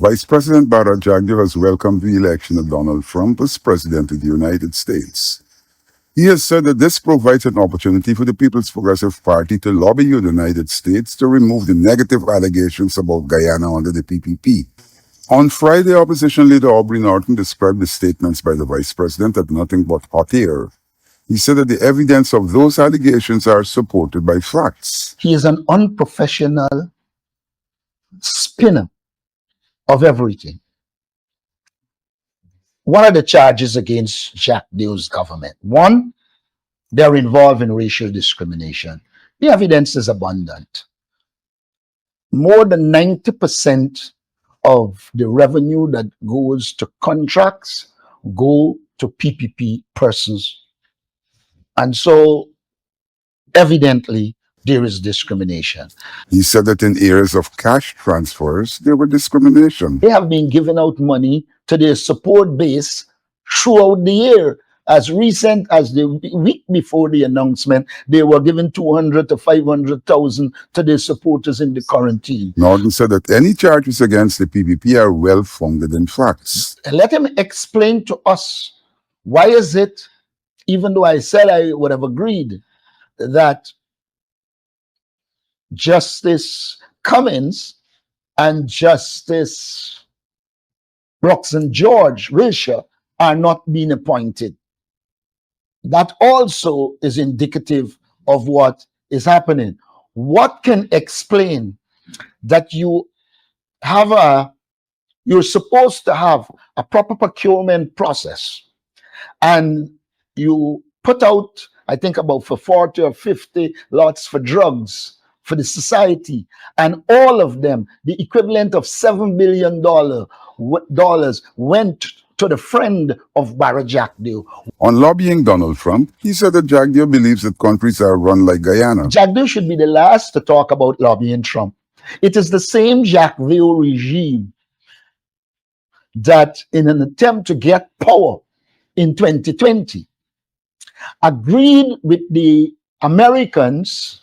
Vice President Jagdeo has welcomed the election of Donald Trump as President of the United States. He has said that this provides an opportunity for the People's Progressive Party to lobby the United States to remove the negative allegations about Guyana under the PPP. On Friday, opposition leader Aubrey Norton described the statements by the Vice President as nothing but hot air. He said that the evidence of those allegations are supported by facts. He is an unprofessional spinner of everything. What are the charges against Jagdeo's government? One, they're involved in racial discrimination. The evidence is abundant. More than 90% of the revenue that goes to contracts go to PPP persons. And so, evidently, there is discrimination. He said that in areas of cash transfers, there were discrimination. They have been giving out money to their support base throughout the year. As recent as the week before the announcement, they were giving 200 to 500,000 to their supporters in the quarantine. Norton said that any charges against the PPP are well-founded in facts. Let him explain to us, why is it, even though I said I would have agreed that Justice Cummins and Justice Brooks and George Wilshire are not being appointed. That also is indicative of what is happening. What can explain that you're supposed to have a proper procurement process and you put out, I think about for 40 or 50 lots for drugs for the society, and all of them, the equivalent of $7 billion went to the friend of Jagdeo. On lobbying Donald Trump, he said that Jagdeo believes that countries are run like Guyana. Jagdeo should be the last to talk about lobbying Trump. It is the same Jagdeo regime that, in an attempt to get power in 2020, agreed with the Americans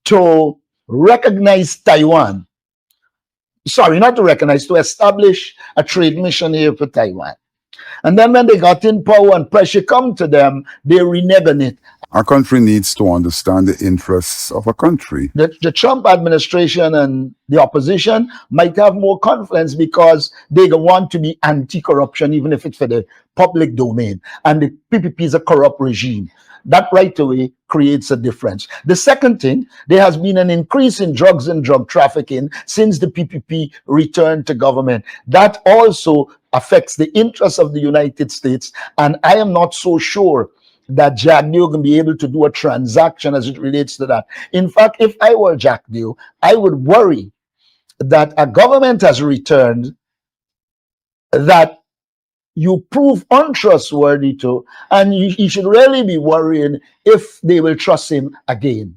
to recognize Taiwan. Sorry, not to recognize, to establish a trade mission here for Taiwan. And then when they got in power and pressure come to them, they reneged it. Our country needs to understand the interests of a country. The Trump administration and the opposition might have more confidence because they want to be anti-corruption, even if it's for the public domain. And the PPP is a corrupt regime. That right away creates a difference. The second thing, there has been an increase in drugs and drug trafficking since the PPP returned to government. That also affects the interests of the United States. And I am not so sure that Jagdeo can be able to do a transaction as it relates to that. In fact, if I were Jagdeo, I would worry that a government has returned that you prove untrustworthy to, and you should really be worrying if they will trust him again.